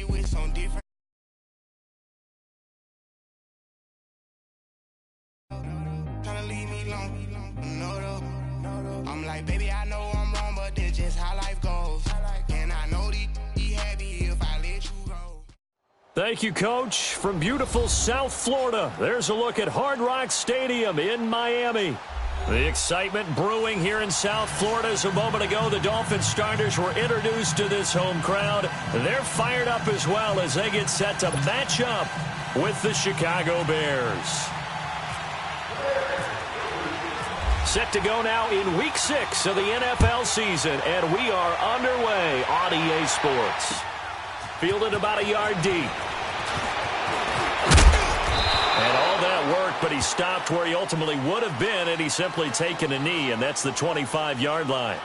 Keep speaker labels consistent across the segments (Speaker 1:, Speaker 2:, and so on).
Speaker 1: with some different. Tryna leave me alone, no though. I'm like, baby, I know I'm wrong, but that's just how life goes. And I know he happy if I let you go.
Speaker 2: Thank you, Coach. From beautiful South Florida, there's a look at Hard Rock Stadium in Miami. The excitement brewing here in South Florida as a moment ago the Dolphins starters were introduced to this home crowd. They're fired up as well as they get set to match up with the Chicago Bears. Set to go now in Week 6 of the NFL season, and we are underway on EA Sports. Fielded about a yard deep. And all that worked, but he stopped where he ultimately would have been, and he's simply taken a knee, and that's the 25-yard line.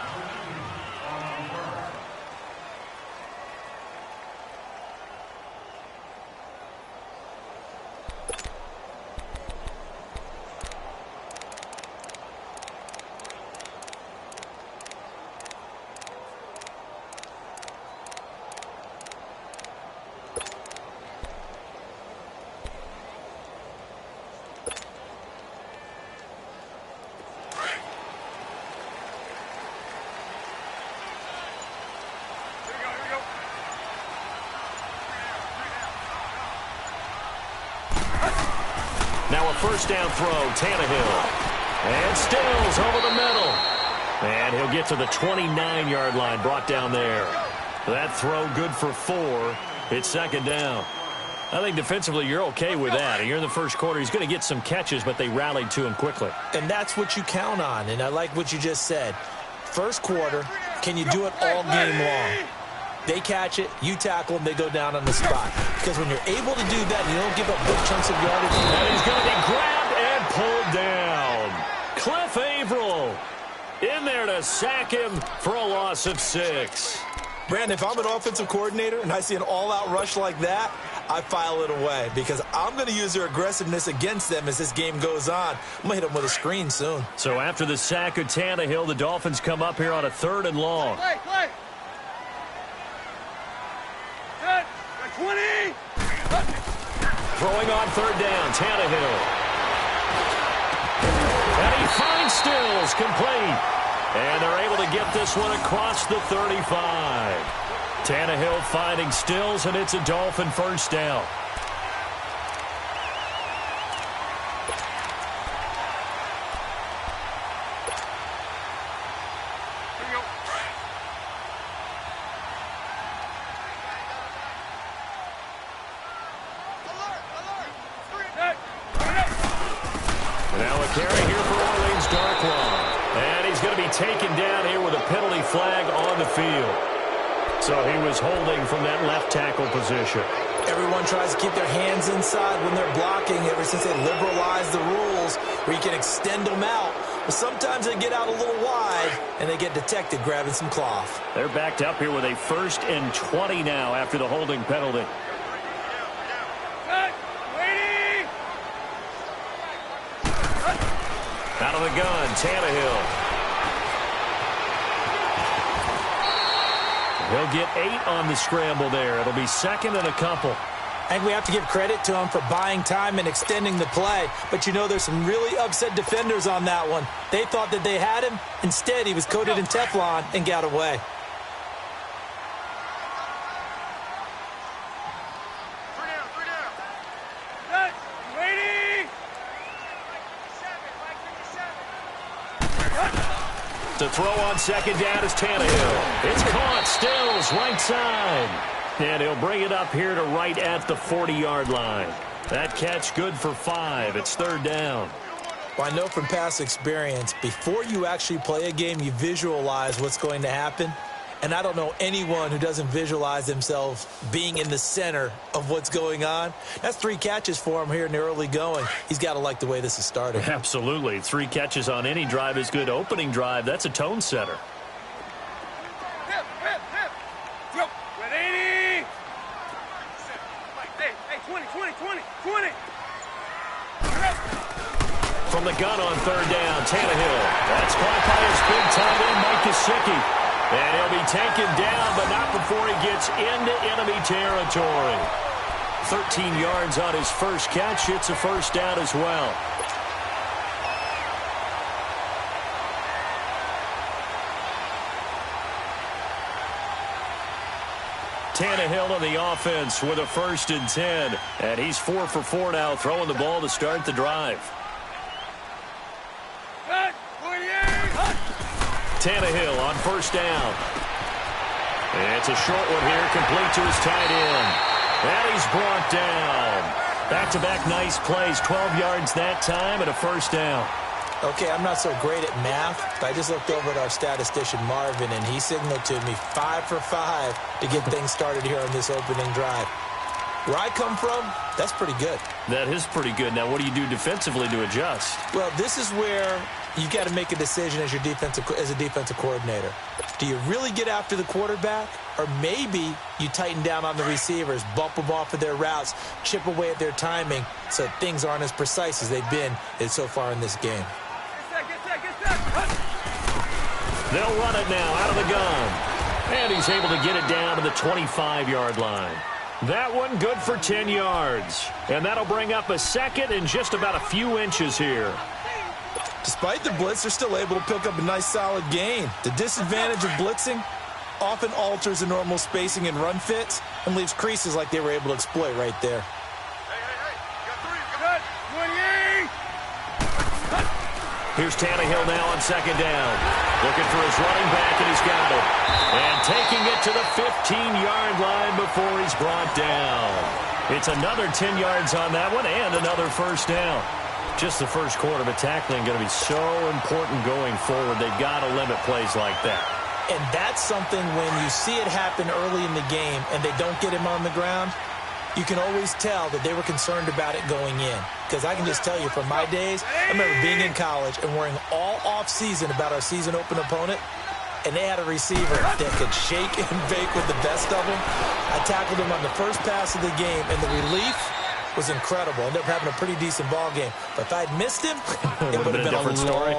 Speaker 2: Now a first down throw, Tannehill. And Stills over the middle. And he'll get to the 29-yard line, brought down there. That throw good for 4. It's second down. I think defensively you're okay with that. You're in the first quarter. He's going to get some catches, but they rallied to him quickly.
Speaker 3: And that's what you count on, and I like what you just said. First quarter, can you do it all game long? They catch it, you tackle them, they go down on the spot. Because when you're able to do that, you don't give up big chunks of yardage.
Speaker 2: And he's going to be grabbed and pulled down. Cliff Averill in there to sack him for a loss of 6.
Speaker 3: Brandon, if I'm an offensive coordinator and I see an all-out rush like that, I file it away because I'm going to use their aggressiveness against them as this game goes on. I'm going to hit them with a screen soon.
Speaker 2: So after the sack of Tannehill, the Dolphins come up here on a 3rd and long.
Speaker 4: Play. 20!
Speaker 2: Throwing on 3rd down, Tannehill. And he finds Stills, complete. And they're able to get this one across the 35. Tannehill finding Stills, and it's a Dolphin first down.
Speaker 1: Taken down here with a penalty flag on the field. So he was holding from that left tackle position.
Speaker 3: Everyone tries to keep their hands inside when they're blocking ever since they liberalized the rules where you can extend them out. But sometimes they get out a little wide and they get detected grabbing some cloth.
Speaker 1: They're backed up here with a 1st and 20 now after the holding penalty. Out of the gun, Tannehill. He'll get 8 on the scramble there. It'll be 2nd and a couple.
Speaker 3: And we have to give credit to him for buying time and extending the play. But, you know, there's some really upset defenders on that one. They thought that they had him. Instead, he was coated in Teflon and got away.
Speaker 1: To throw on 2nd down is Tannehill. It's caught. Stills right side. And he'll bring it up here to right at the 40-yard line. That catch good for 5. It's 3rd down.
Speaker 3: Well, I know from past experience, before you actually play a game, you visualize what's going to happen. And I don't know anyone who doesn't visualize themselves being in the center of what's going on. That's 3 catches for him here in the early going. He's got to like the way this is starting.
Speaker 1: Absolutely. 3 catches on any drive is good. Opening drive, that's a tone setter. From the gun on 3rd down, Tannehill. That's caught by his big tight end, Mike Gesicki.
Speaker 2: And he'll be taken down, but not before he gets into enemy territory. 13 yards on his first catch. It's a first down as well. Tannehill on the offense with a 1st and 10. And he's 4 for 4 now, throwing the ball to start the drive. Tannehill on 1st down. It's a short one here, complete to his tight end. And he's brought down. Back-to-back nice plays, 12 yards that time and a 1st down.
Speaker 3: Okay, I'm not so great at math, but I just looked over at our statistician, Marvin, and he signaled to me 5 for 5 to get things started here on this opening drive. Where I come from, that's pretty good.
Speaker 2: That is pretty good. Now, what do you do defensively to adjust?
Speaker 3: Well, this is where you got to make a decision as a defensive coordinator. Do you really get after the quarterback, or maybe you tighten down on the receivers, bump them off of their routes, chip away at their timing so things aren't as precise as they've been so far in this game?
Speaker 2: They'll run it now out of the gun. And he's able to get it down to the 25-yard line. That one good for 10 yards. And that'll bring up a 2nd and just about a few inches here.
Speaker 3: Despite the blitz, they're still able to pick up a nice solid gain. The disadvantage of blitzing often alters the normal spacing and run fits and leaves creases like they were able to exploit right there.
Speaker 2: Here's Tannehill now on 2nd down. Looking for his running back, and he's got it. And taking it to the 15-yard line before he's brought down. It's another 10 yards on that one and another 1st down. Just the first quarter, but tackling going to be so important going forward. They've got to limit plays like that.
Speaker 3: And that's something when you see it happen early in the game and they don't get him on the ground, you can always tell that they were concerned about it going in. Because I can just tell you from my days, I remember being in college and worrying all off-season about our season-open opponent, and they had a receiver that could shake and bake with the best of them. I tackled him on the first pass of the game, and the relief was incredible. Ended up having a pretty decent ball game. But if I'd missed him, it would have been a
Speaker 2: different story.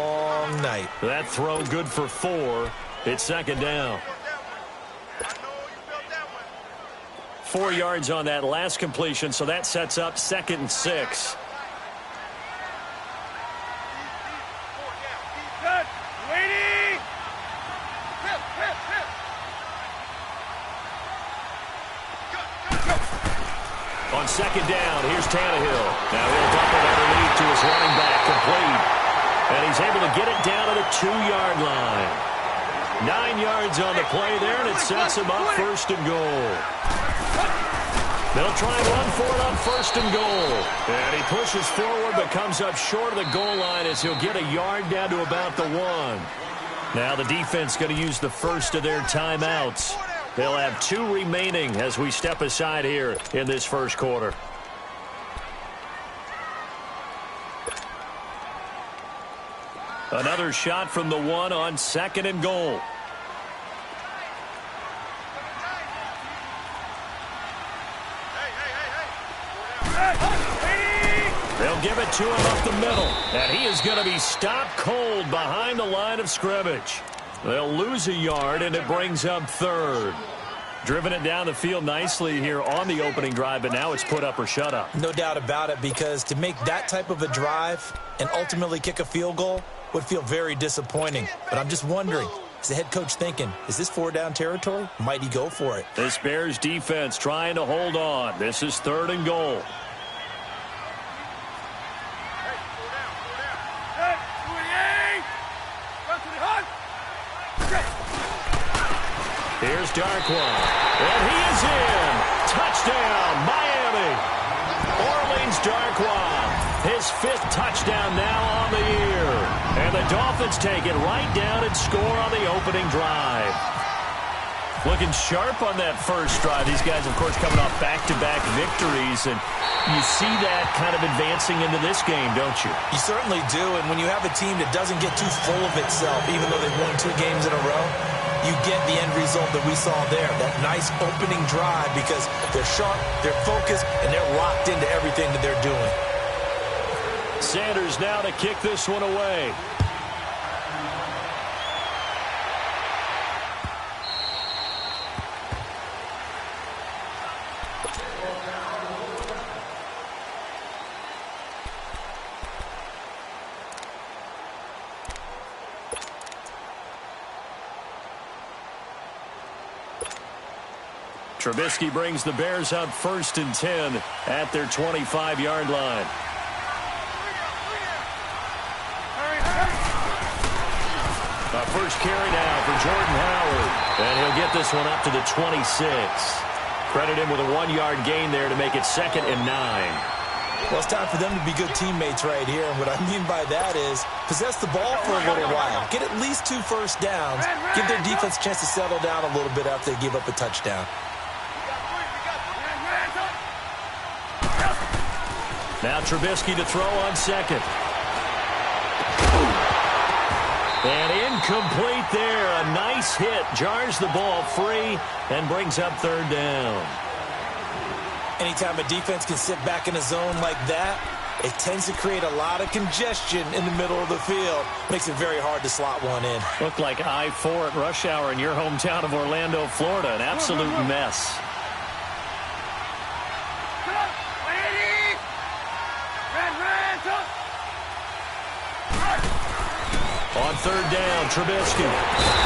Speaker 3: long night.
Speaker 2: That throw good for 4. It's 2nd down. 4 yards on that last completion, so that sets up 2nd and 6. On 2nd down, here's Tannehill. Now he'll dump it underneath to his running back, complete. And he's able to get it down to the 2-yard line. 9 yards on the play there, and it sets him up 1st and goal. They'll try and run for it on 1st and goal. And he pushes forward but comes up short of the goal line as he'll get a yard down to about the 1. Now the defense going to use the first of their timeouts. They'll have 2 remaining as we step aside here in this first quarter. Another shot from the 1 on 2nd and goal. They'll give it to him up the middle. And he is going to be stopped cold behind the line of scrimmage. They'll lose a yard, and it brings up 3rd. Driven it down the field nicely here on the opening drive, but now it's put up or shut up.
Speaker 3: No doubt about it, because to make that type of a drive and ultimately kick a field goal would feel very disappointing. But I'm just wondering, is the head coach thinking, is this 4-down territory? Might he go for it?
Speaker 2: This Bears defense trying to hold on. This is 3rd and goal. Here's Darkwa, and he is in. Touchdown, Miami. Orleans Darkwa, his 5th touchdown now on the year. And the Dolphins take it right down and score on the opening drive. Looking sharp on that first drive. These guys, of course, coming off back-to-back victories, and you see that kind of advancing into this game, don't you?
Speaker 3: You certainly do, and when you have a team that doesn't get too full of itself, even though they've won 2 games in a row, you get the end result that we saw there, that nice opening drive, because they're sharp, they're focused, and they're locked into everything that they're doing.
Speaker 2: Sanders now to kick this one away. Trubisky brings the Bears up 1st and 10 at their 25-yard line. A first carry now for Jordan Howard. And he'll get this one up to the 26. Credit him with a 1-yard gain there to make it 2nd and 9.
Speaker 3: Well, it's time for them to be good teammates right here. And what I mean by that is possess the ball for a little while. Get at least 2 first downs. Give their defense a chance to settle down a little bit after they give up a touchdown.
Speaker 2: Now Trubisky to throw on 2nd. And incomplete there. A nice hit. Jars the ball free and brings up 3rd down.
Speaker 3: Anytime a defense can sit back in a zone like that, it tends to create a lot of congestion in the middle of the field. Makes it very hard to slot one in.
Speaker 2: Looked like I-4 at rush hour in your hometown of Orlando, Florida. An absolute mess. On 3rd down, Trubisky.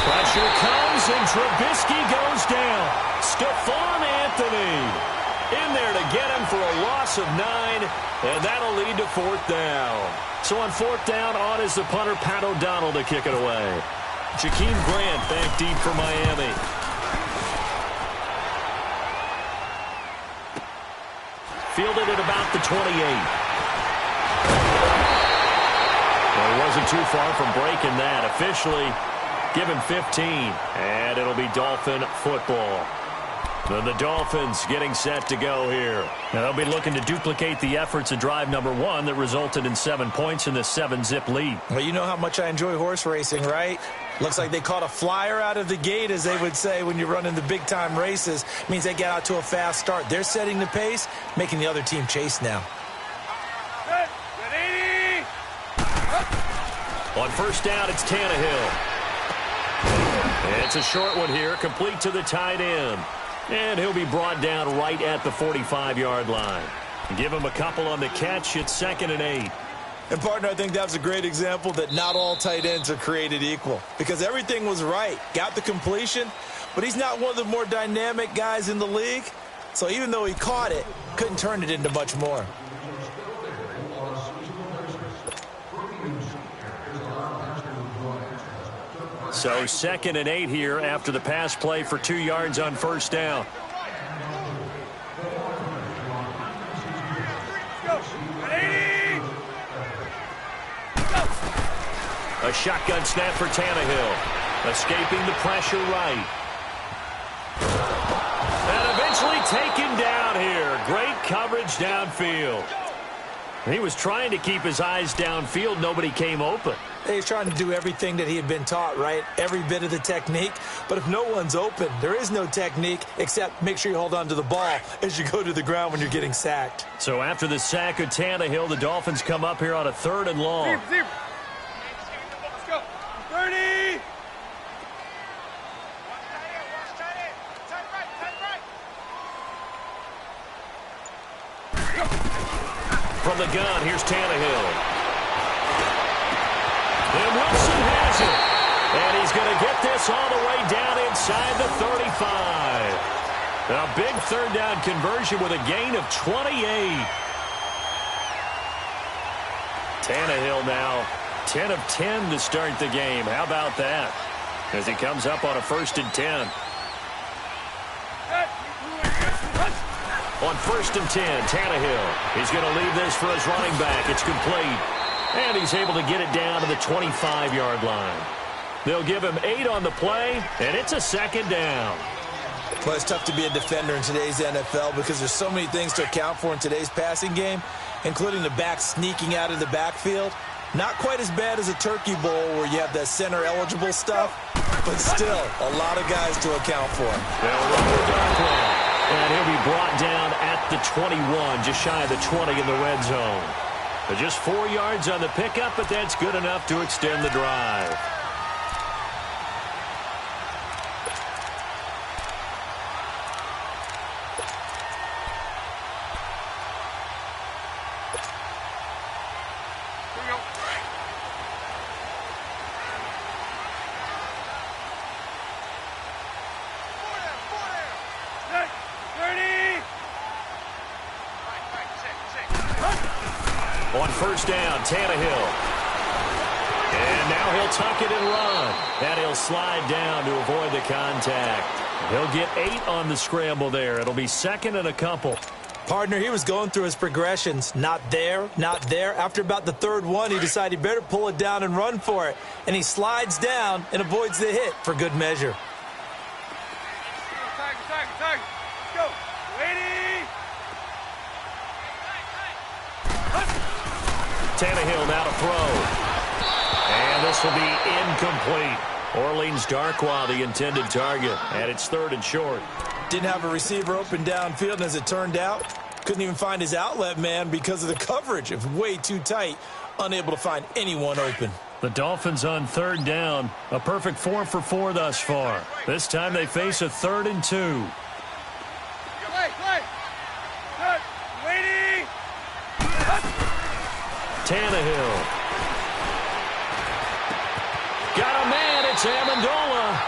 Speaker 2: Pressure comes, and Trubisky goes down. Stephon Anthony in there to get him for a loss of 9, and that'll lead to 4th down. So on 4th down, on is the punter, Pat O'Donnell, to kick it away. Jakeem Grant back deep for Miami. Fielded at about the 28. Well, he wasn't too far from breaking that. Officially given 15, and it'll be Dolphin football. Then the Dolphins getting set to go here. Now they'll be looking to duplicate the efforts of drive number 1 that resulted in 7 points in this 7-zip lead.
Speaker 3: Well, you know how much I enjoy horse racing, right? Looks like they caught a flyer out of the gate, as they would say when you're running the big-time races. Means they get out to a fast start. They're setting the pace, making the other team chase now.
Speaker 2: On 1st down, it's Tannehill. It's a short one here, complete to the tight end. And he'll be brought down right at the 45-yard line. Give him a couple on the catch. It's 2nd and 8.
Speaker 3: And, partner, I think that was a great example that not all tight ends are created equal. Because everything was right. Got the completion, but he's not one of the more dynamic guys in the league. So even though he caught it, couldn't turn it into much more.
Speaker 2: So 2nd and 8 here after the pass play for 2 yards on 1st down. A shotgun snap for Tannehill. Escaping the pressure right. And eventually taken down here. Great coverage downfield. He was trying to keep his eyes downfield. Nobody came open.
Speaker 3: He's trying to do everything that he had been taught, right? Every bit of the technique. But if no one's open, there is no technique except make sure you hold on to the ball as you go to the ground when you're getting sacked.
Speaker 2: So after the sack of Tannehill, the Dolphins come up here on a 3rd and long.
Speaker 4: Zero. Let's go. 30.
Speaker 2: From the gun, here's Tannehill. And Wilson has it. And he's going to get this all the way down inside the 35. A big 3rd down conversion with a gain of 28. Tannehill now 10 of 10 to start the game. How about that? As he comes up on a 1st and 10. On 1st and 10, Tannehill. He's going to leave this for his running back. It's complete. And he's able to get it down to the 25-yard line. They'll give him 8 on the play, and it's a 2nd down.
Speaker 3: Well, it's tough to be a defender in today's NFL because there's so many things to account for in today's passing game, including the back sneaking out of the backfield. Not quite as bad as a turkey bowl where you have that center-eligible stuff, but still a lot of guys to account for.
Speaker 2: They'll run the dark line, and he'll be brought down at the 21, just shy of the 20 in the red zone. But just 4 yards on the pickup, but that's good enough to extend the drive. On first down, Tannehill. And now he'll tuck it and run. And he'll slide down to avoid the contact. He'll get 8 on the scramble there. It'll be second and a couple.
Speaker 3: Partner, he was going through his progressions. Not there, not there. After about the third one, he decided he better pull it down and run for it. And he slides down and avoids the hit for good measure.
Speaker 4: Let's go. Lady.
Speaker 2: Tannehill now to throw. And this will be incomplete. Orleans Darkwa, the intended target. And it's third and short.
Speaker 3: Didn't have a receiver open downfield, and as it turned out, couldn't even find his outlet man because of the coverage. It was way too tight, unable to find anyone open.
Speaker 2: The Dolphins on third down. A perfect 4 for 4 thus far. This time they face a 3rd and 2.
Speaker 4: Play. Good. Lady.
Speaker 2: Tannehill. Got a man. It's Amendola.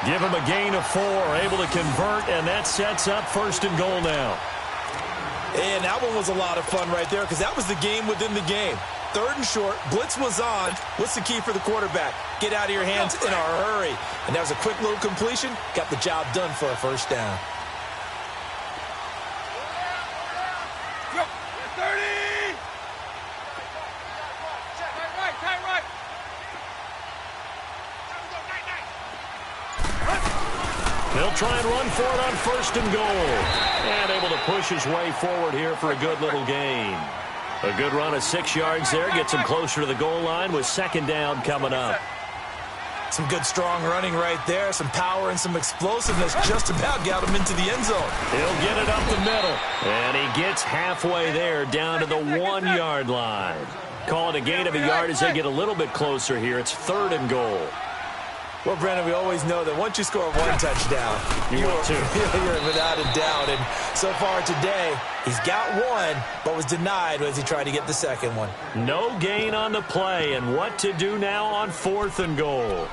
Speaker 2: Give him a gain of 4. Able to convert, and that sets up first and goal now.
Speaker 3: And that one was a lot of fun right there because that was the game within the game. 3rd and short. Blitz was on. What's the key for the quarterback? Get out of your hands in a hurry. And that was a quick little completion. Got the job done for a first down.
Speaker 4: Go. 30. Right.
Speaker 2: They'll try and run for it on first and goal. And able to push his way forward here for a good little gain. A good run of 6 yards there. Gets him closer to the goal line with second down coming up.
Speaker 3: Some good, strong running right there. Some power and some explosiveness. Just about got him into the end zone.
Speaker 2: He'll get it up the middle. And he gets halfway there down to the 1 yard line. Call it a gain of a yard as they get a little bit closer here. It's third and goal.
Speaker 3: Well, Brandon, we always know that once you score 1 touchdown,
Speaker 2: you're
Speaker 3: without a doubt. And so far today, he's got 1, but was denied as he tried to get the second one.
Speaker 2: No gain on the play, and what to do now on 4th and goal.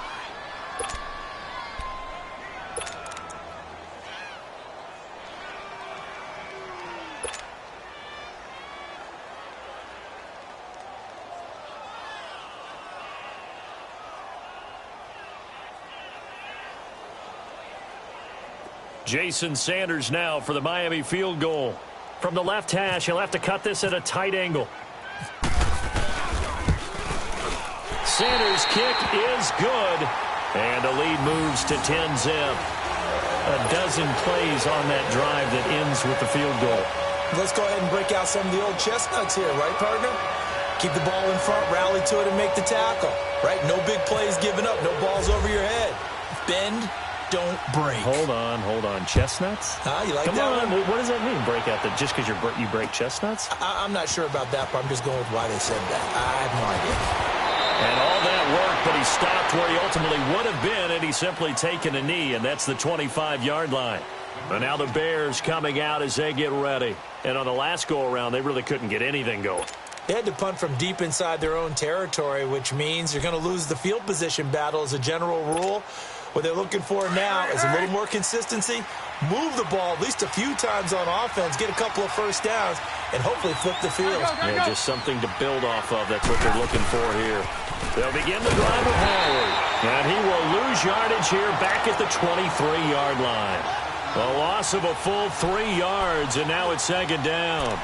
Speaker 2: Jason Sanders now for the Miami field goal. From the left hash, he'll have to cut this at a tight angle. Sanders' kick is good. And the lead moves to 10-zip. A dozen plays on that drive that ends with the field goal.
Speaker 3: Let's go ahead and break out some of the old chestnuts here, right, partner? Keep the ball in front, rally to it, and make the tackle, right? No big plays given up, no balls over your head. Bend, don't break.
Speaker 2: Hold on. Chestnuts?
Speaker 3: You like
Speaker 2: Come
Speaker 3: that
Speaker 2: on.
Speaker 3: one?
Speaker 2: What does that mean, break out? That just because you break chestnuts?
Speaker 3: I'm not sure about that, but I'm just going with why they said that. I have no idea.
Speaker 2: And all that work, but he stopped where he ultimately would have been, and he's simply taken a knee, and that's the 25-yard line. And now the Bears coming out as they get ready. And on the last go-around, they really couldn't get anything going.
Speaker 3: They had to punt from deep inside their own territory, which means you're going to lose the field position battle as a general rule. What they're looking for now is a little more consistency, move the ball at least a few times on offense, get a couple of first downs, and hopefully flip the field.
Speaker 2: Yeah, just something to build off of. That's what they're looking for here. They'll begin the drive with Howard. And he will lose yardage here back at the 23-yard line. A loss of a full 3 yards, and now it's second down.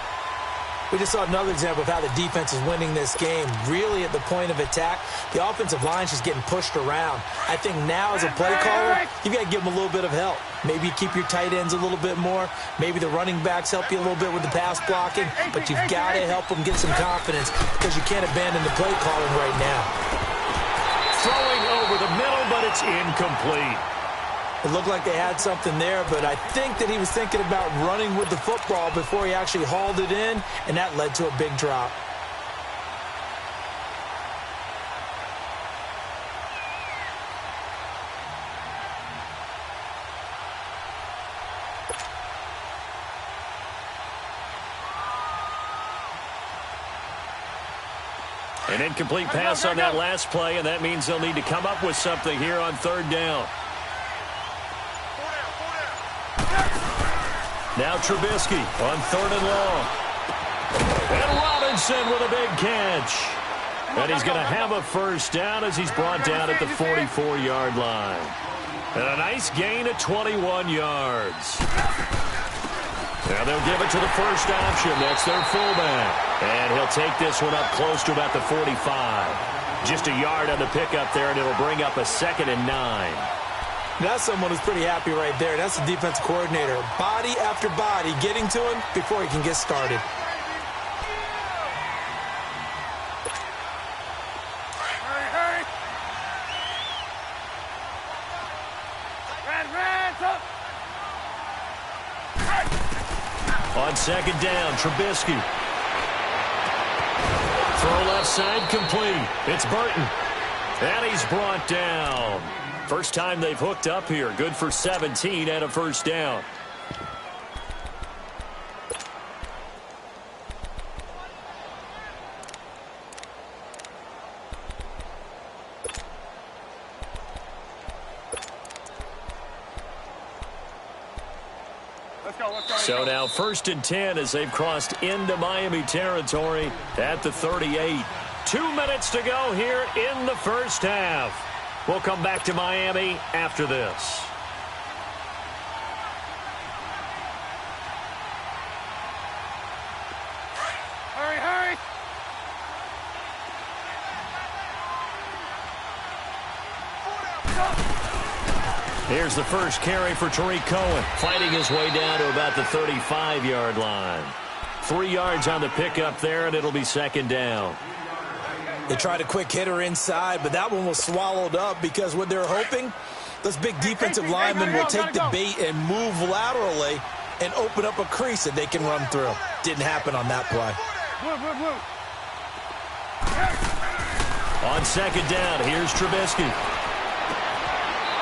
Speaker 3: We just saw another example of how the defense is winning this game. Really at the point of attack, the offensive line's just getting pushed around. I think now as a play caller, you've got to give them a little bit of help. Maybe you keep your tight ends a little bit more. Maybe the running backs help you a little bit with the pass blocking. But you've got to help them get some confidence because you can't abandon the play calling right now.
Speaker 2: Throwing over the middle, but it's incomplete.
Speaker 3: It looked like they had something there, but I think that he was thinking about running with the football before he actually hauled it in, and that led to a big drop.
Speaker 2: An incomplete pass on that last play, and that means they'll need to come up with something here on third down. Now Trubisky on third and long. And Robinson with a big catch. And he's going to have a first down as he's brought down at the 44-yard line. And a nice gain of 21 yards. Now they'll give it to the first option. That's their fullback. And he'll take this one up close to about the 45. Just a yard on the pickup there, and it'll bring up a 2nd and 9.
Speaker 3: That's someone who's pretty happy right there. That's the defense coordinator. Body after body getting to him before he can get started.
Speaker 4: Hurry. Ran.
Speaker 2: On 2nd down, Trubisky. Throw left side complete. It's Burton. And he's brought down. First time they've hooked up here. Good for 17 and a first down.
Speaker 4: Let's go.
Speaker 2: So now 1st and 10 as they've crossed into Miami territory at the 38. 2 minutes to go here in the first half. We'll come back to Miami after this.
Speaker 4: Hurry.
Speaker 2: Here's the first carry for Tariq Cohen, fighting his way down to about the 35-yard line. 3 yards on the pickup there, and it'll be 2nd down.
Speaker 3: They tried a quick hitter inside, but that one was swallowed up because what they're hoping, those big defensive linemen will take the bait and move laterally and open up a crease that they can run through. Didn't happen on that play.
Speaker 4: Blue.
Speaker 2: On 2nd down, here's Trubisky.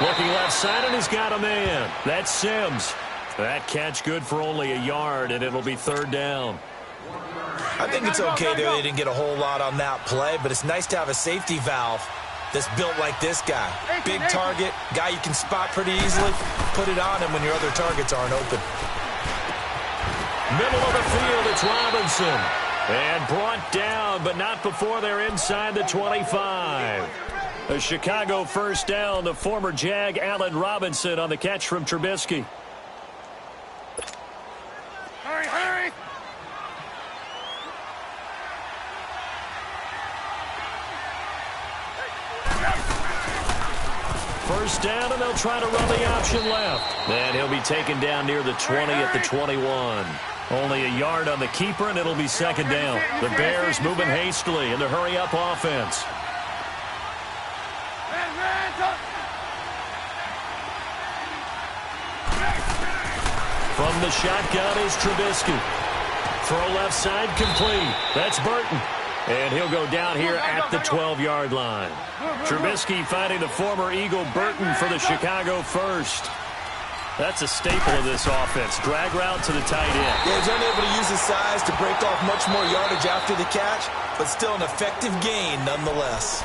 Speaker 2: Looking left side, and he's got a man. That's Sims. That catch good for only a yard, and it'll be 3rd down.
Speaker 3: I think it's okay that they didn't get a whole lot on that play, but it's nice to have a safety valve that's built like this guy. Big target, guy you can spot pretty easily. Put it on him when your other targets aren't open.
Speaker 2: Middle of the field, it's Robinson. And brought down, but not before they're inside the 25. A Chicago first down, the former Jag Allen Robinson on the catch from Trubisky.
Speaker 4: Hurry.
Speaker 2: First down, and they'll try to run the option left. And he'll be taken down near the 20 at the 21. Only a yard on the keeper, and it'll be 2nd down. The Bears moving hastily in the hurry-up offense. From the shotgun is Trubisky. Throw left side complete. That's Burton. And he'll go down here at the 12-yard line. Trubisky finding the former Eagle Burton for the Chicago first. That's a staple of this offense. Drag route to the tight end.
Speaker 3: Yeah, he's unable to use his size to break off much more yardage after the catch, but still an effective gain nonetheless.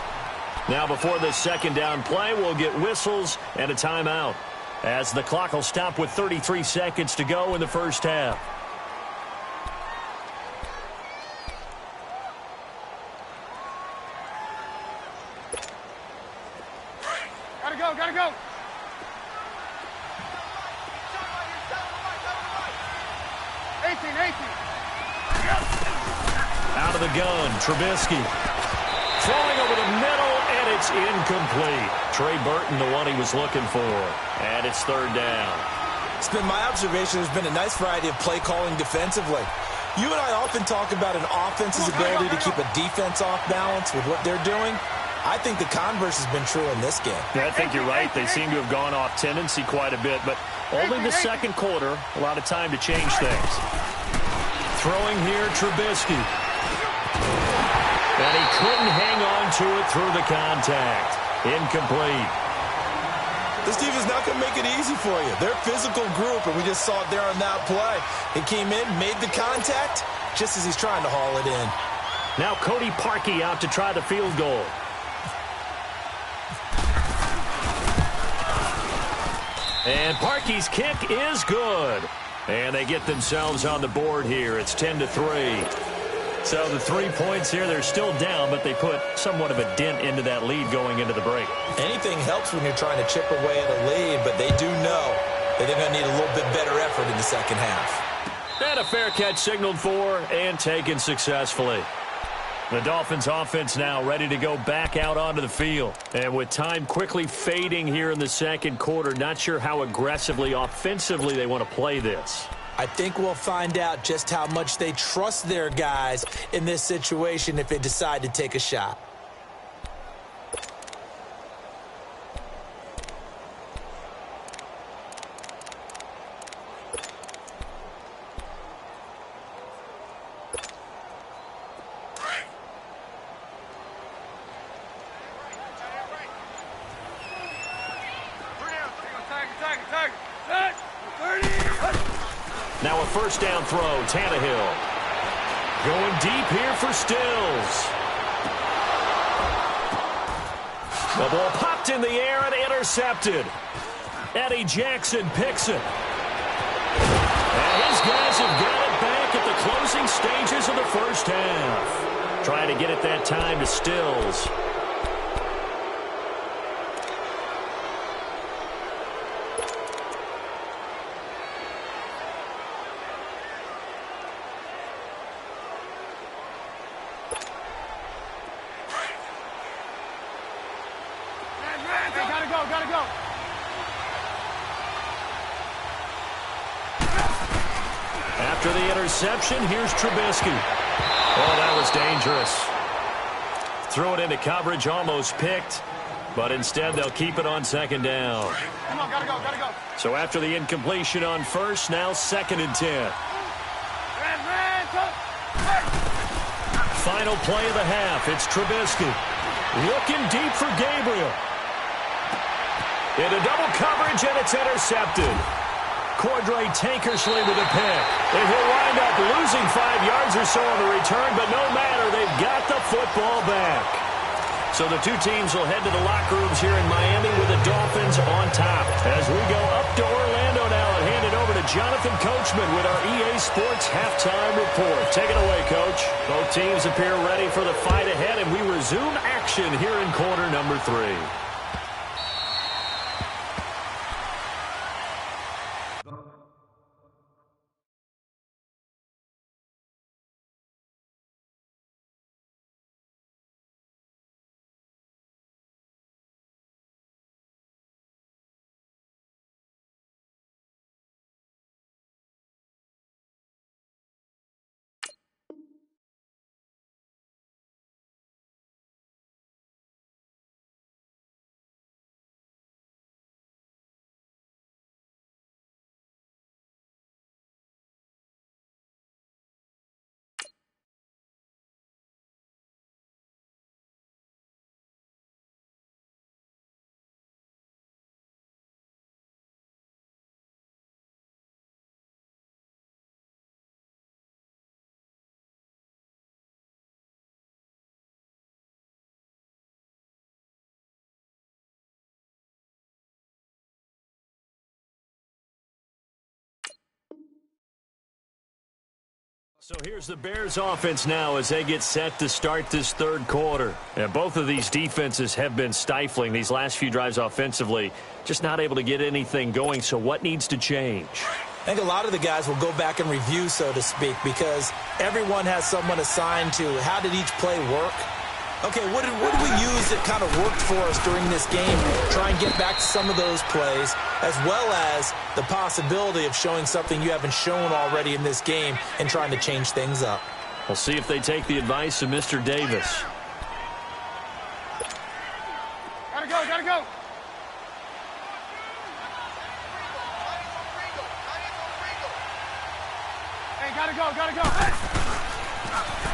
Speaker 2: Now before this 2nd down play, we'll get whistles and a timeout, as the clock will stop with 33 seconds to go in the first half.
Speaker 4: Gotta go.
Speaker 2: Out of the gun, Trubisky. Throwing over the middle, and it's incomplete. Trey Burton, the one he was looking for. And it's 3rd down.
Speaker 3: It's been my observation there's been a nice variety of play calling defensively. You and I often talk about an offense's ability to keep a defense off balance with what they're doing. I think the converse has been true in this game.
Speaker 2: Yeah, I think you're right. They seem to have gone off tendency quite a bit, but only the 2nd quarter, a lot of time to change things. Throwing here, Trubisky. And he couldn't hang on to it through the contact. Incomplete.
Speaker 3: This team is not going to make it easy for you. They're a physical group, and we just saw it there on that play. He came in, made the contact, just as he's trying to haul it in.
Speaker 2: Now Cody Parkey out to try the field goal. And Parkey's kick is good. And they get themselves on the board here. It's 10-3. So the 3 points here, they're still down, but they put somewhat of a dent into that lead going into the break.
Speaker 3: Anything helps when you're trying to chip away at a lead, but they do know that they're going to need a little bit better effort in the second half.
Speaker 2: And a fair catch signaled for and taken successfully. The Dolphins offense now ready to go back out onto the field. And with time quickly fading here in the second quarter, not sure how aggressively, offensively they want to play this.
Speaker 3: I think we'll find out just how much they trust their guys in this situation if they decide to take a shot.
Speaker 2: Now a first down throw, Tannehill. Going deep here for Stills. The ball popped in the air and intercepted. Eddie Jackson picks it. And his guys have got it back at the closing stages of the first half. Trying to get it that time to Stills.
Speaker 4: Gotta go.
Speaker 2: After the interception, here's Trubisky. Oh, that was dangerous. Threw it into coverage, almost picked, but instead they'll keep it on second down.
Speaker 4: Come on, gotta go.
Speaker 2: So after the incompletion on first, now 2nd and 10. Final play of the half. It's Trubisky. Looking deep for Gabriel. Into double coverage, and it's intercepted. Cordray Tankersley with a pick. And he'll wind up losing 5 yards or so on the return, but no matter, they've got the football back. So the two teams will head to the locker rooms here in Miami with the Dolphins on top. As we go up to Orlando now and hand it over to Jonathan Coachman with our EA Sports Halftime Report. Take it away, Coach. Both teams appear ready for the fight ahead, and we resume action here in quarter number 3. So here's the Bears offense now as they get set to start this third quarter. And both of these defenses have been stifling these last few drives offensively, just not able to get anything going. So what needs to change?
Speaker 3: I think a lot of the guys will go back and review, so to speak, because everyone has someone assigned to how did each play work. Okay, what did we use that kind of worked for us during this game? Try and get back to some of those plays, as well as the possibility of showing something you haven't shown already in this game and trying to change things up.
Speaker 2: We'll see if they take the advice of Mr. Davis.
Speaker 4: Gotta go. Hey, gotta go.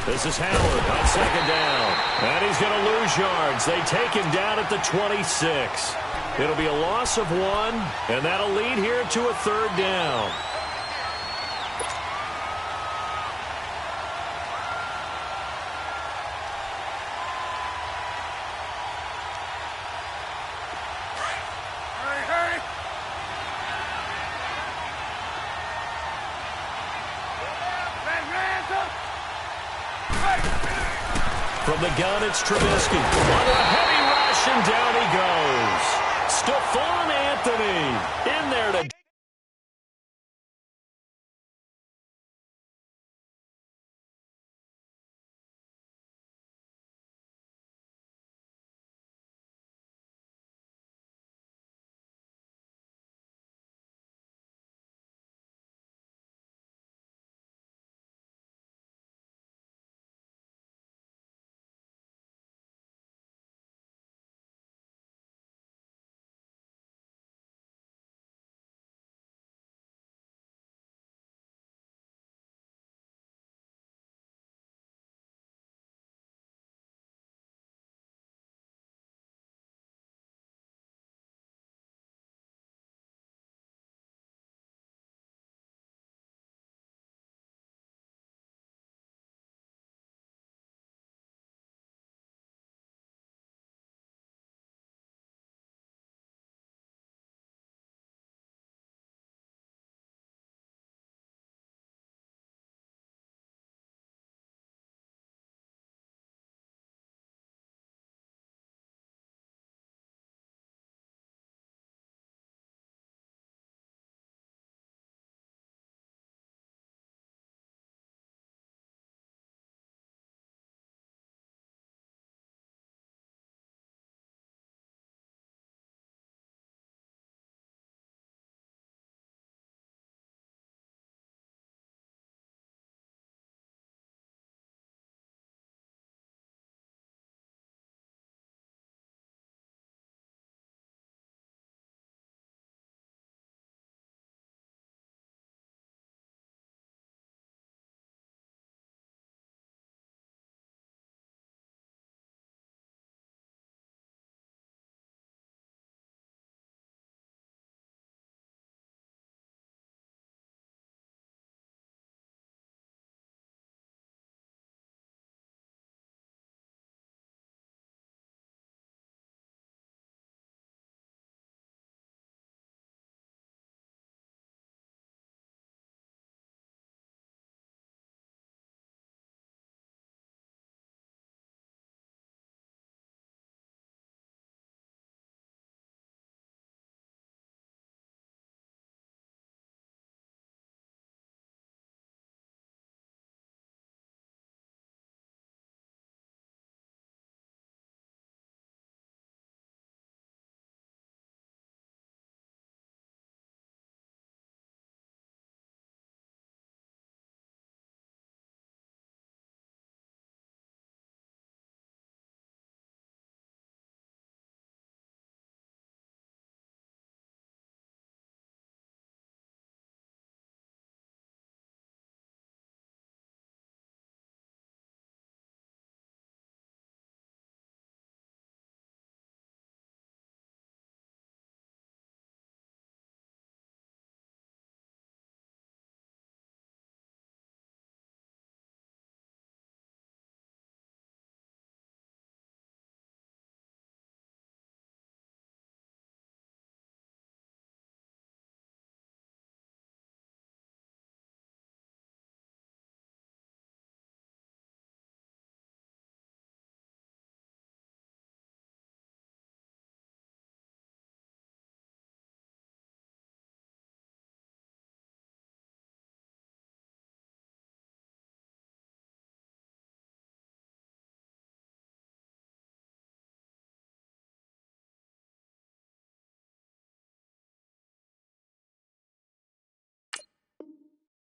Speaker 2: This is Howard on second down. And he's going to lose yards. They take him down at the 26. It'll be a loss of 1, and that'll lead here to a third down.
Speaker 4: Hurry.
Speaker 2: From the gun, it's Trubisky. Under a heavy rush, and down he goes. Stephon Anthony in there to...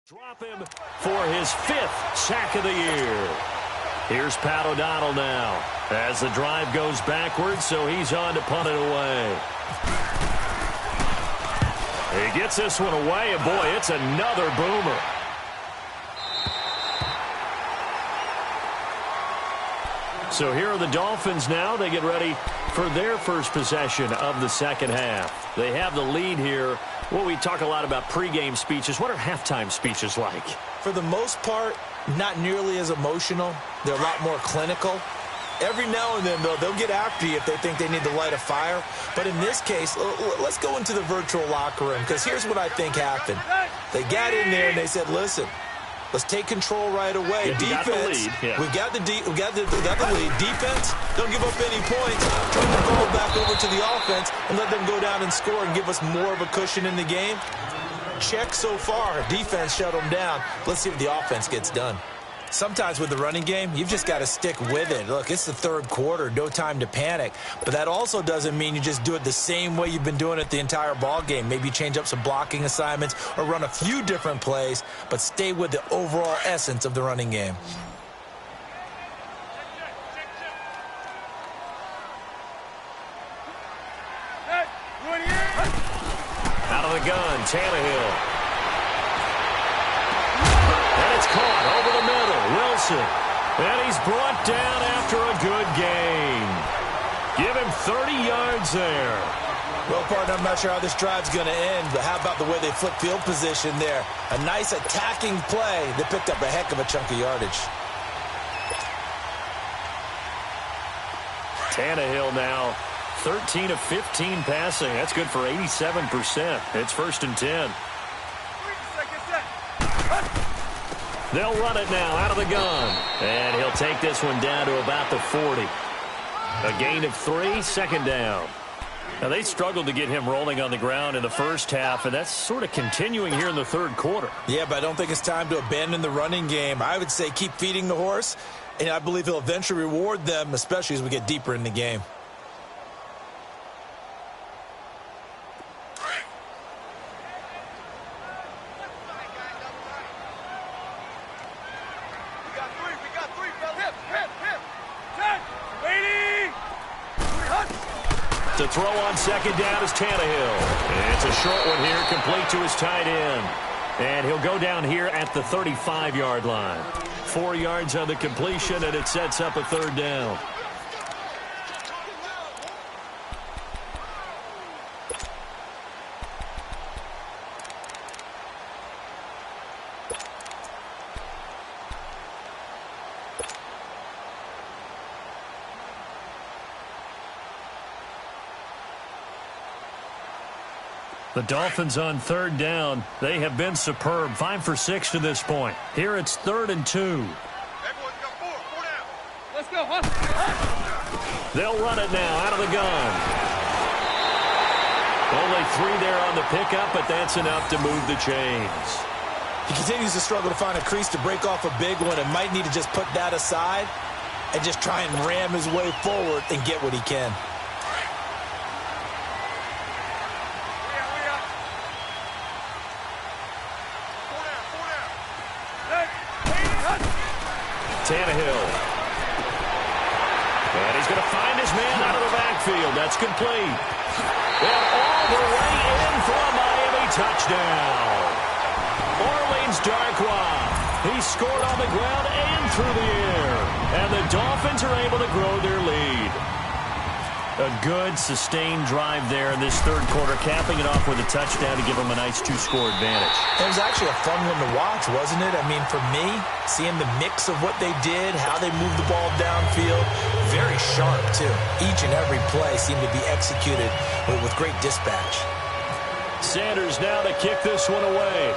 Speaker 2: Drop him for his 5th sack of the year. Here's Pat O'Donnell now as the drive goes backwards, so he's on to punt it away. He gets this one away, and boy, it's another boomer. So here are the Dolphins now. They get ready for their first possession of the second half. They have the lead here. Well, we talk a lot about pregame speeches. What are halftime speeches like?
Speaker 3: For the most part, not nearly as emotional. They're a lot more clinical. Every now and then, though, they'll get after you if they think they need to light a fire. But in this case, let's go into the virtual locker room, because here's what I think happened. They got in there and they said, listen, Let's take control right away.
Speaker 2: Yeah,
Speaker 3: Defense, we got the lead. Defense, don't give up any points. Turn the ball back over to the offense and let them go down and score and give us more of a cushion in the game. Check so far. Defense shut them down. Let's see if the offense gets done. Sometimes with the running game, you've just got to stick with it. Look, it's the third quarter, no time to panic. But that also doesn't mean you just do it the same way you've been doing it the entire ball game. Maybe change up some blocking assignments or run a few different plays, but stay with the overall essence of the running game.
Speaker 2: Out of the gun, Tannehill. It's caught over the middle. Wilson. And he's brought down after a good gain. Give him 30 yards there.
Speaker 3: Well, partner, I'm not sure how this drive's going to end, but how about the way they flip field position there? A nice attacking play that picked up a heck of a chunk of yardage.
Speaker 2: Tannehill now 13 of 15 passing. That's good for 87%. It's 1st and 10. They'll run it now out of the gun. And he'll take this one down to about the 40. A gain of 3, 2nd down. Now, they struggled to get him rolling on the ground in the first half, and that's sort of continuing here in the third quarter.
Speaker 3: Yeah, but I don't think it's time to abandon the running game. I would say keep feeding the horse, and I believe he'll eventually reward them, especially as we get deeper in the game.
Speaker 2: To throw on 2nd down is Tannehill. It's a short one here, complete to his tight end. And he'll go down here at the 35-yard line. 4 yards on the completion, and it sets up a 3rd down. The Dolphins on 3rd down. They have been superb. 5 for 6 to this point. Here it's 3rd and 2.
Speaker 4: Everyone's got 4 down. Let's go, huh?
Speaker 2: They'll run it now out of the gun. Only 3 there on the pickup, but that's enough to move the chains.
Speaker 3: He continues to struggle to find a crease to break off a big one and might need to just put that aside and just try and ram his way forward and get what he can.
Speaker 2: Tannehill. And he's going to find his man out of the backfield. That's complete. And all the way in for a Miami touchdown. Orleans Darkwa. He scored on the ground and through the air. And the Dolphins are able to grow their lead. A good, sustained drive there in this third quarter, capping it off with a touchdown to give them a nice 2-score advantage.
Speaker 3: It was actually a fun one to watch, wasn't it? I mean, for me, seeing the mix of what they did, how they moved the ball downfield, very sharp, too. Each and every play seemed to be executed with great dispatch.
Speaker 2: Sanders now to kick this one away.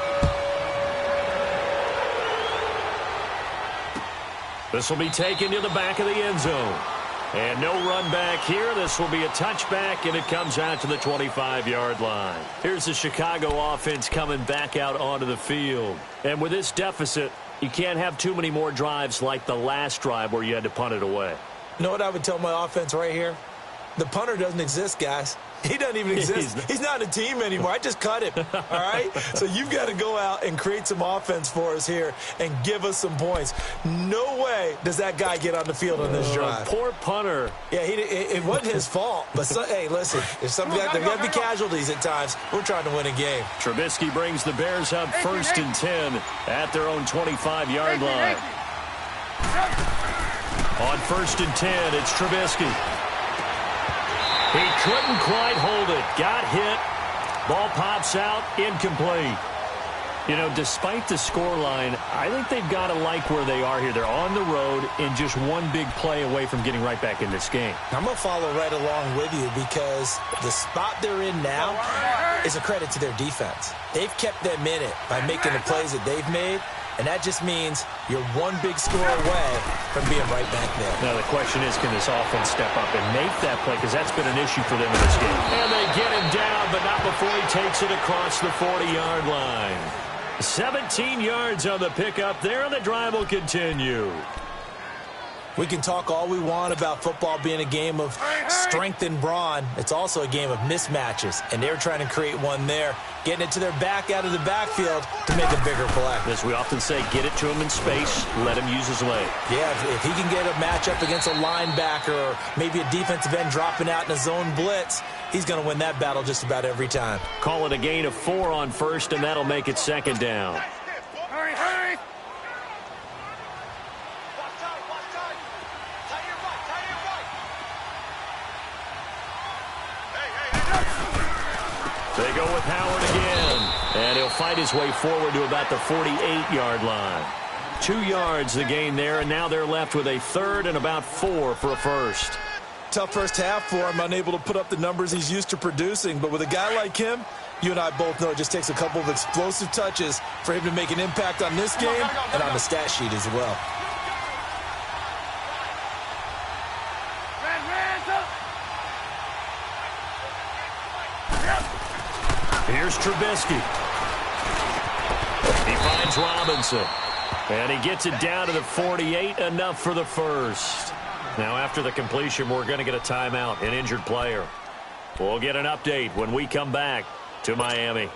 Speaker 2: This will be taken to the back of the end zone. And no run back here. This will be a touchback, and it comes out to the 25-yard line. Here's the Chicago offense coming back out onto the field. And with this deficit, you can't have too many more drives like the last drive where you had to punt it away.
Speaker 3: You know what I would tell my offense right here? The punter doesn't exist, guys. He doesn't even exist. He's not a team anymore. I just cut him, all right? So you've got to go out and create some offense for us here and give us some points. No way does that guy get on the field on this drive.
Speaker 2: Poor punter.
Speaker 3: Yeah, it wasn't his fault. But, hey, listen, there's got to be casualties at times. We're trying to win a game.
Speaker 2: Trubisky brings the Bears up 1st and 10 at their own 25-yard line. On 1st and 10, it's Trubisky. He couldn't quite hold it. Got hit. Ball pops out. Incomplete. You know, despite the scoreline, I think they've got to like where they are here. They're on the road and just one big play away from getting right back in this game.
Speaker 3: I'm going to follow right along with you because the spot they're in now is a credit to their defense. They've kept them in it by making the plays that they've made, and that just means you're one big score away from being right back there.
Speaker 2: Now the question is, can this offense step up and make that play? Because that's been an issue for them in this game. And they get him down, but not before he takes it across the 40-yard line. 17 yards on the pickup there, and the drive will continue.
Speaker 3: We can talk all we want about football being a game of strength and brawn. It's also a game of mismatches, and they're trying to create one there, getting it to their back out of the backfield to make a bigger play.
Speaker 2: As we often say, get it to him in space, let him use his leg.
Speaker 3: Yeah, if he can get a matchup against a linebacker or maybe a defensive end dropping out in a zone blitz, he's going to win that battle just about every time.
Speaker 2: Call it a gain of 4 on first, and that'll make it second down.
Speaker 4: Hurry, hurry.
Speaker 2: They go with Howard again, and he'll fight his way forward to about the 48-yard line. 2 yards the gain there, and now they're left with a third and about 4 for a first.
Speaker 3: Tough first half for him, unable to put up the numbers he's used to producing. But with a guy like him, you and I both know it just takes a couple of explosive touches for him to make an impact on this game and on the stat sheet as well.
Speaker 2: Here's Trubisky. He finds Robinson. And he gets it down to the 48, enough for the first. Now after the completion, we're going to get a timeout, an injured player. We'll get an update when we come back to Miami.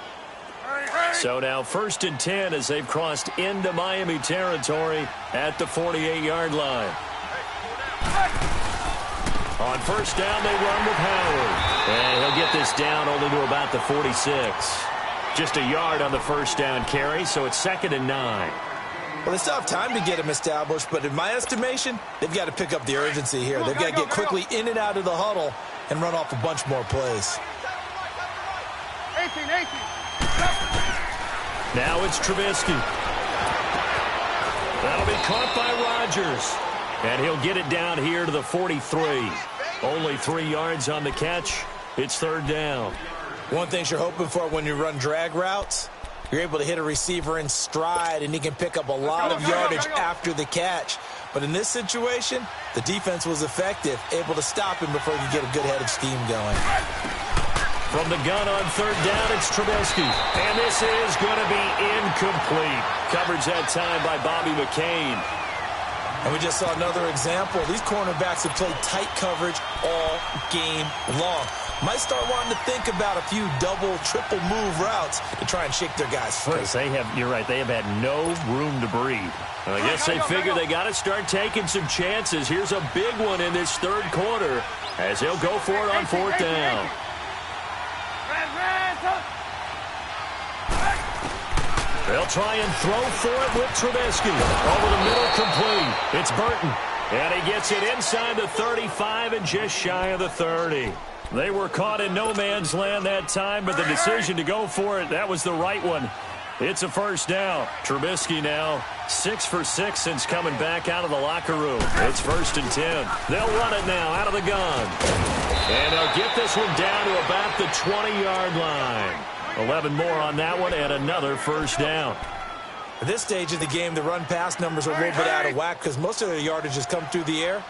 Speaker 2: So now 1st and 10 as they've crossed into Miami territory at the 48-yard line. On first down, they run with Howard. And he'll get this down only to about the 46. Just a yard on the first down carry, so it's 2nd and 9.
Speaker 3: Well, they still have time to get him established, but in my estimation, they've got to pick up the urgency here. They've got to get quickly in and out of the huddle and run off a bunch more plays.
Speaker 4: 18.
Speaker 2: Now it's Trubisky. That'll be caught by Rodgers. And he'll get it down here to the 43. Only 3 yards on the catch. It's 3rd down.
Speaker 3: One thing you're hoping for when you run drag routes, you're able to hit a receiver in stride, and he can pick up a lot of yardage after the catch. But in this situation, the defense was effective, able to stop him before he could get a good head of steam going.
Speaker 2: From the gun on 3rd down, it's Trubisky. And this is going to be incomplete. Coverage that time by Bobby McCain.
Speaker 3: And we just saw another example. These cornerbacks have played tight coverage all game long. Might start wanting to think about a few double, triple move routes to try and shake their guys free.
Speaker 2: You're right, they have had no room to breathe. I guess they figure they got to start taking some chances. Here's a big one in this 3rd quarter as they'll go for it on 4th down. They'll try and throw for it with Trubisky. Over the middle, complete. It's Burton. And he gets it inside the 35 and just shy of the 30. They were caught in no man's land that time, but the decision to go for it, that was the right one. It's a first down. Trubisky now 6 for 6 since coming back out of the locker room. It's 1st and 10. They'll run it now out of the gun. And they'll get this one down to about the 20-yard line. 11 more on that one and another first down.
Speaker 3: At this stage of the game, the run-pass numbers are a little bit out of whack because most of their yardage has come through the air.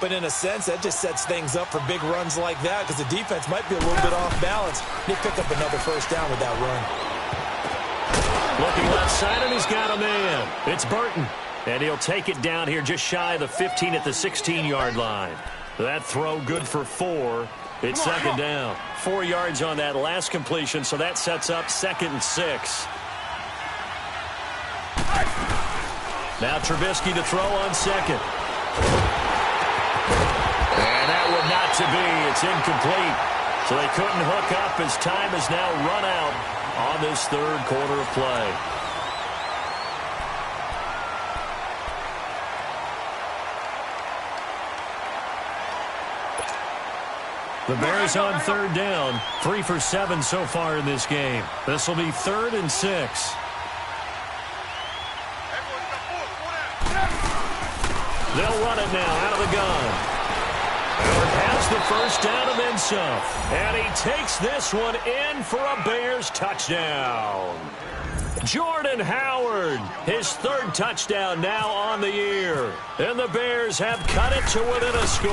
Speaker 3: But in a sense, that just sets things up for big runs like that because the defense might be a little bit off balance. They pick up another first down with that run.
Speaker 2: Looking left side, and he's got a man. It's Burton. And he'll take it down here just shy of the 15 at the 16-yard line. That throw good for 4. It's 2nd down. 4 yards on that last completion, so that sets up 2nd and 6. Now Trubisky to throw on 2nd. And that one not to be. It's incomplete. So they couldn't hook up as time is now run out on this 3rd quarter of play. The Bears on 3rd down, 3 for 7 so far in this game. This will be 3rd and 6. They'll run it now out of the gun. Howard has the first down and then some. And he takes this one in for a Bears touchdown. Jordan Howard, his third touchdown now on the year. And the Bears have cut it to within a score.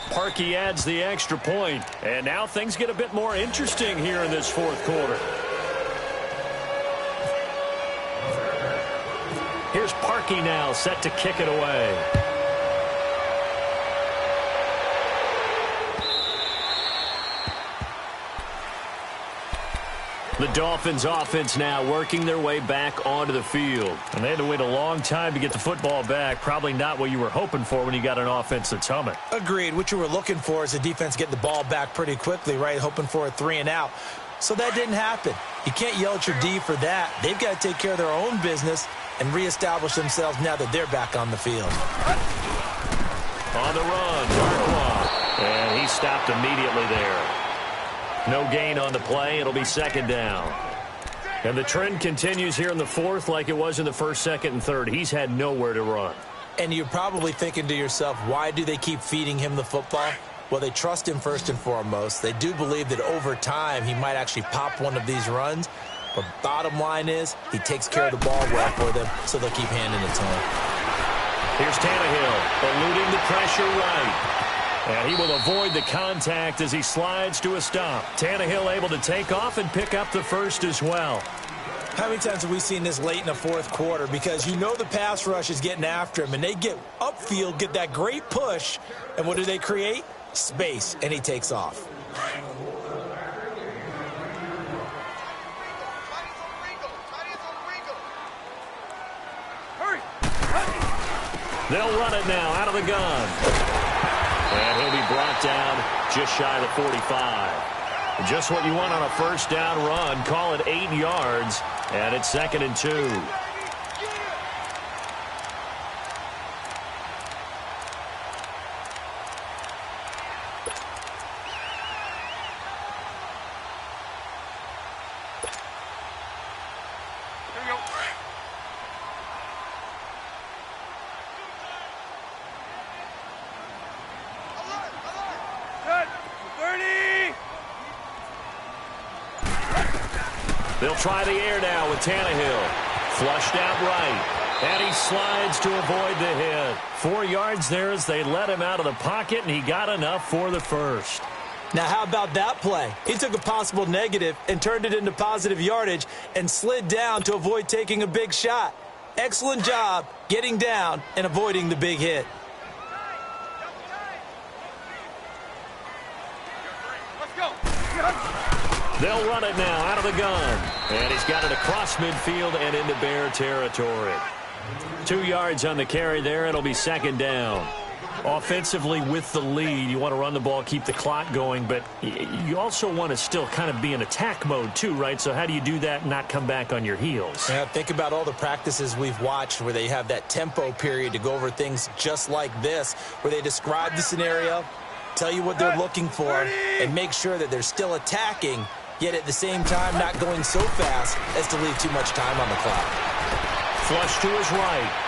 Speaker 2: Parkey adds the extra point, and now things get a bit more interesting here in this fourth quarter. Here's Parkey now set to kick it away. The Dolphins offense now working their way back onto the field. And they had to wait a long time to get the football back. Probably not what you were hoping for when you got an offense that's humming.
Speaker 3: Agreed. What you were looking for is the defense getting the ball back pretty quickly, right? Hoping for a 3-and-out. So that didn't happen. You can't yell at your D for that. They've got to take care of their own business and reestablish themselves now that they're back on the field.
Speaker 2: On the run, Darkwa. And he stopped immediately there. No gain on the play. It'll be second down. And the trend continues here in the fourth like it was in the first, second, and third. He's had nowhere to run.
Speaker 3: And you're probably thinking to yourself, why do they keep feeding him the football? Well, they trust him first and foremost. They do believe that over time he might actually pop one of these runs. But bottom line is he takes care of the ball well for them, so they'll keep handing it to him.
Speaker 2: Here's Tannehill eluding the pressure right. And he will avoid the contact as he slides to a stop. Tannehill able to take off and pick up the first as well.
Speaker 3: How many times have we seen this late in the fourth quarter? Because you know the pass rush is getting after him, and they get upfield, get that great push, and what do they create? Space, and he takes off.
Speaker 2: They'll run it now out of the gun. And he'll be brought down just shy of the 45. Just what you want on a first down run. Call it 8 yards, and it's 2nd and 2. They'll try the air now with Tannehill. Flushed out right. And he slides to avoid the hit. 4 yards there as they let him out of the pocket, and he got enough for the first.
Speaker 3: Now, how about that play? He took a possible negative and turned it into positive yardage and slid down to avoid taking a big shot. Excellent job getting down and avoiding the big hit.
Speaker 4: Let's go.
Speaker 2: They'll run it now out of the gun. And he's got it across midfield and into Bear territory. 2 yards on the carry there. It'll be second down. Offensively with the lead, you want to run the ball, keep the clock going, but you also want to still kind of be in attack mode too, right? So how do you do that and not come back on your heels?
Speaker 3: Yeah, think about all the practices we've watched where they have that tempo period to go over things just like this, where they describe the scenario, tell you what they're looking for, and make sure that they're still attacking, yet at the same time not going so fast as to leave too much time on the clock.
Speaker 2: Flush to his right.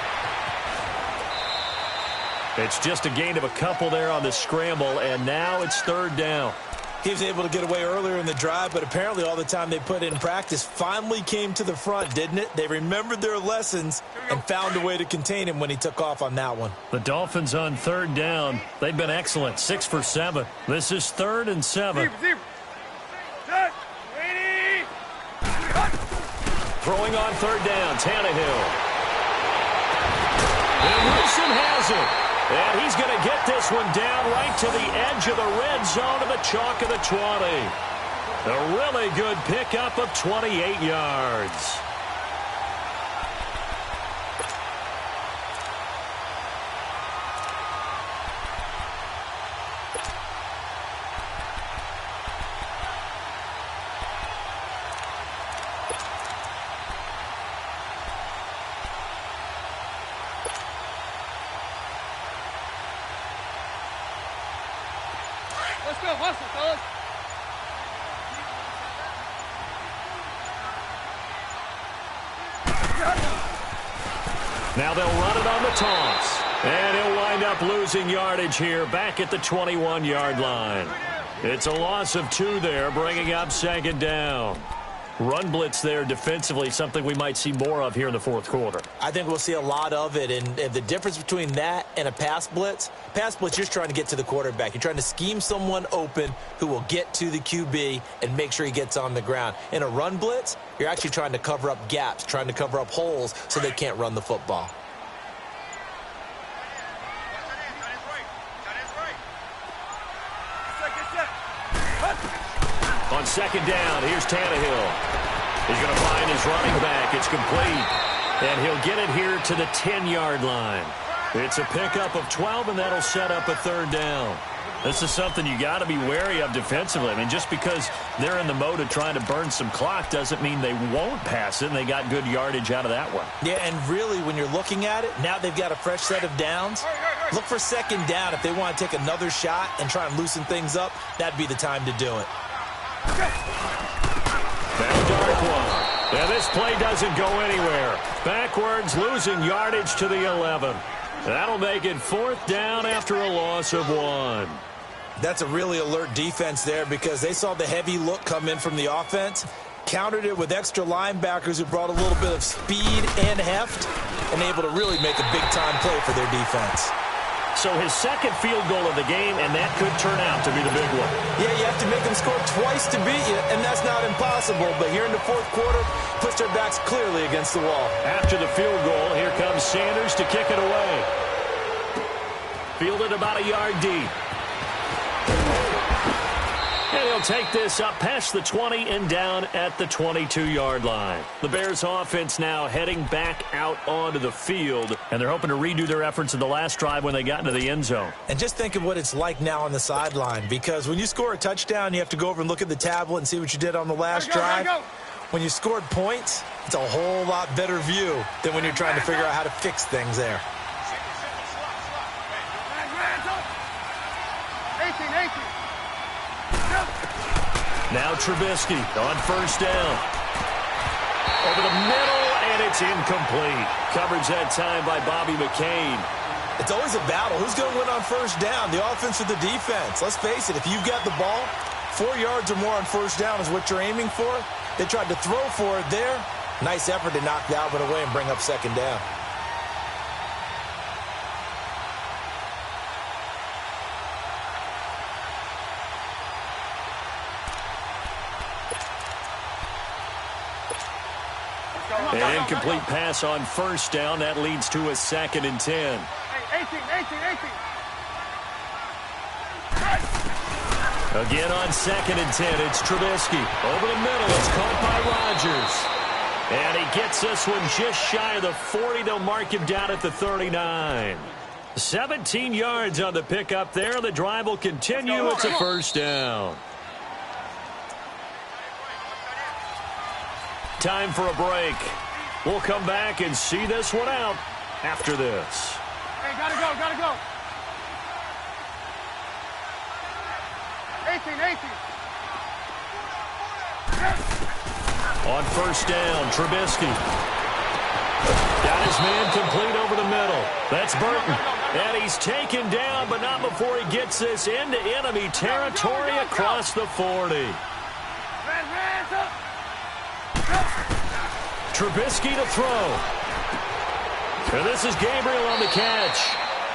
Speaker 2: It's just a gain of a couple there on the scramble, and now it's third down.
Speaker 3: He was able to get away earlier in the drive, but apparently all the time they put in practice finally came to the front, didn't it? They remembered their lessons and found a way to contain him when he took off on that one.
Speaker 2: The Dolphins on third down. They've been excellent, 6 for 7. This is 3rd and 7. Throwing on third down, Tannehill. And Wilson has it. And he's going to get this one down right to the edge of the red zone to the chalk of the 20. A really good pickup of 28 yards.
Speaker 4: Let's go, hustle, fellas.
Speaker 2: Now they'll run it on the toss. And he'll wind up losing yardage here back at the 21-yard line. It's a loss of 2 there, bringing up second down. Run blitz there defensively, something we might see more of here in the fourth quarter.
Speaker 3: I think we'll see a lot of it, and the difference between that and a pass blitz, you're just trying to get to the quarterback. You're trying to scheme someone open who will get to the QB and make sure he gets on the ground. In a run blitz, you're actually trying to cover up gaps, trying to cover up holes so they can't run the football.
Speaker 2: On second down, here's Tannehill. He's going to find his running back. It's complete. And he'll get it here to the 10-yard line. It's a pickup of 12, and that'll set up a third down. This is something you got to be wary of defensively. I mean, just because they're in the mode of trying to burn some clock doesn't mean they won't pass it, and they got good yardage out of that one.
Speaker 3: Yeah, and really, when you're looking at it, now they've got a fresh set of downs. Look for second down. If they want to take another shot and try and loosen things up, that'd be the time to do it.
Speaker 2: That dark one. Yeah, this play doesn't go anywhere. Backwards, losing yardage to the 11. That'll make it fourth down after a loss of 1.
Speaker 3: That's a really alert defense there because they saw the heavy look come in from the offense, countered it with extra linebackers who brought a little bit of speed and heft, and able to really make a big-time play for their defense.
Speaker 2: So his second field goal of the game, and that could turn out to be the big one.
Speaker 3: Yeah, you have to make them score twice to beat you, and that's not impossible. But here in the fourth quarter, puts their backs clearly against the wall.
Speaker 2: After the field goal, here comes Sanders to kick it away. Fielded about a yard deep. And he'll take this up past the 20 and down at the 22-yard line. The Bears offense now heading back out onto the field, and they're hoping to redo their efforts in the last drive when they got into the end zone.
Speaker 3: And just think of what it's like now on the sideline, because when you score a touchdown, you have to go over and look at the tablet and see what you did on the last drive. When you scored points, it's a whole lot better view than when you're trying to figure out how to fix things there.
Speaker 4: 18.
Speaker 2: Now Trubisky on first down. Over the middle, and it's incomplete. Coverage that time by Bobby McCain.
Speaker 3: It's always a battle. Who's going to win on first down, the offense or the defense? Let's face it, if you've got the ball, 4 yards or more on first down is what you're aiming for. They tried to throw for it there. Nice effort to knock Dalvin away and bring up second down.
Speaker 2: An incomplete pass on first down. That leads to a 2nd and 10.
Speaker 4: 18.
Speaker 2: Again on 2nd and 10, it's Trubisky. Over the middle, it's caught by Rodgers. And he gets this one just shy of the 40. They'll mark him down at the 39. 17 yards on the pickup there. The drive will continue. It's a first down. Time for a break. We'll come back and see this one out after this.
Speaker 4: Hey, gotta go. 18.
Speaker 2: On first down, Trubisky. Got his man complete over the middle. That's Burton. And he's taken down, but not before he gets this into enemy territory across the 40. Trubisky to throw. And this is Gabriel on the catch.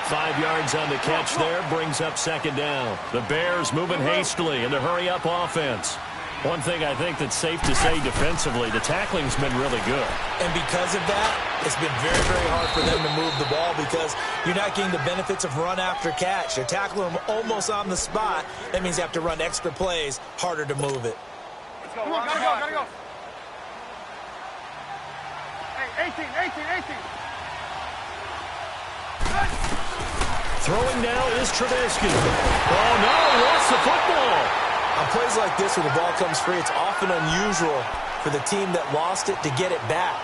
Speaker 2: 5 yards on the catch there, brings up second down. The Bears moving hastily in the hurry-up offense. One thing I think that's safe to say defensively, the tackling's been really good.
Speaker 3: And because of that, it's been very, very hard for them to move the ball because you're not getting the benefits of run after catch. They're tackling them almost on the spot. That means they have to run extra plays, harder to move it.
Speaker 4: Let's go. Gotta go. Hey, 18.
Speaker 2: Throwing now is Trubisky. Oh, no, lost the football.
Speaker 3: On plays like this, when the ball comes free, it's often unusual for the team that lost it to get it back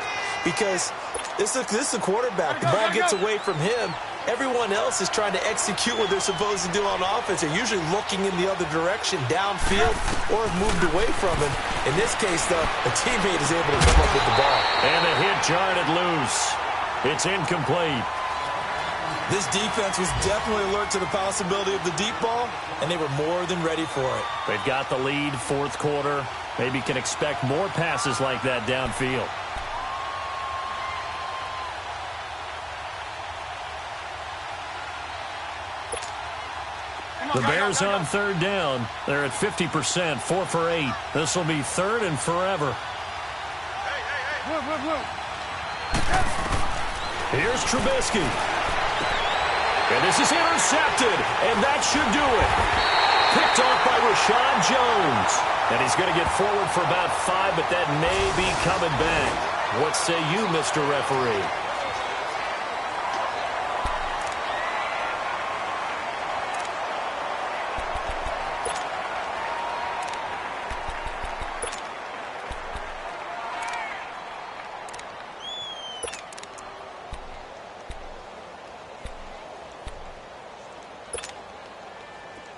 Speaker 3: because this is the quarterback. The ball gets away from him. Everyone else is trying to execute what they're supposed to do on offense. They're usually looking in the other direction, downfield, or have moved away from him. In this case, though, a teammate is able to come up with the ball.
Speaker 2: And the hit jarred it loose. It's incomplete.
Speaker 3: This defense was definitely alert to the possibility of the deep ball, and they were more than ready for it.
Speaker 2: They've got the lead, fourth quarter. Maybe can expect more passes like that downfield. The Bears on third down. They're at 50%, 4 for 8. This will be third and forever. Here's Trubisky. And this is intercepted, and that should do it. Picked off by Rashad Jones. And he's going to get forward for about 5, but that may be coming back. What say you, Mr. Referee?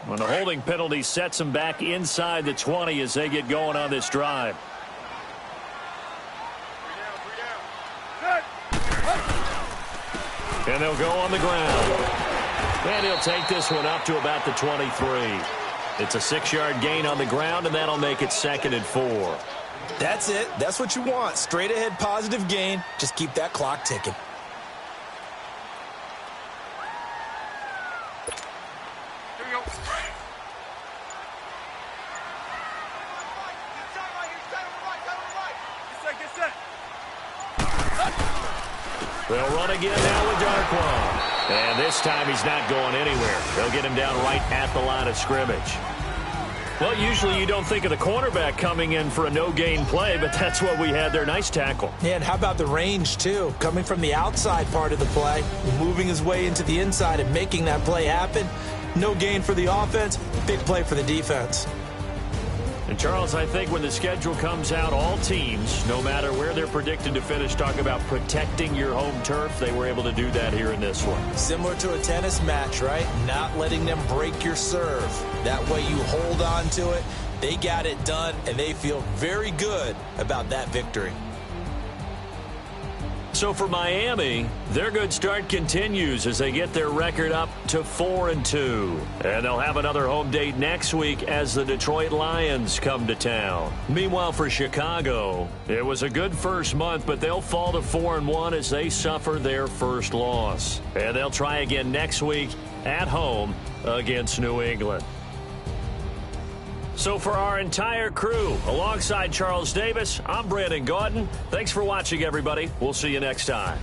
Speaker 2: When the holding penalty sets them back inside the 20 as they get going on this drive. And they'll go on the ground. And he'll take this one up to about the 23. It's a 6-yard gain on the ground, and that'll make it 2nd and 4.
Speaker 3: That's it. That's what you want. Straight ahead positive gain. Just keep that clock ticking.
Speaker 2: They'll run again now with Darkwan. And this time he's not going anywhere. They'll get him down right at the line of scrimmage. Well, usually you don't think of the cornerback coming in for a no-gain play, but that's what we had there. Nice tackle.
Speaker 3: Yeah, and how about the range, too? Coming from the outside part of the play, moving his way into the inside and making that play happen. No gain for the offense, big play for the defense.
Speaker 2: And, Charles, I think when the schedule comes out, all teams, no matter where they're predicted to finish, talk about protecting your home turf. They were able to do that here in this one.
Speaker 3: Similar to a tennis match, right? Not letting them break your serve. That way you hold on to it. They got it done, and they feel very good about that victory.
Speaker 2: So for Miami, their good start continues as they get their record up to 4-2. And they'll have another home date next week as the Detroit Lions come to town. Meanwhile, for Chicago, it was a good first month, but they'll fall to 4-1 as they suffer their first loss. And they'll try again next week at home against New England. So for our entire crew, alongside Charles Davis, I'm Brandon Gaudin. Thanks for watching, everybody. We'll see you next time.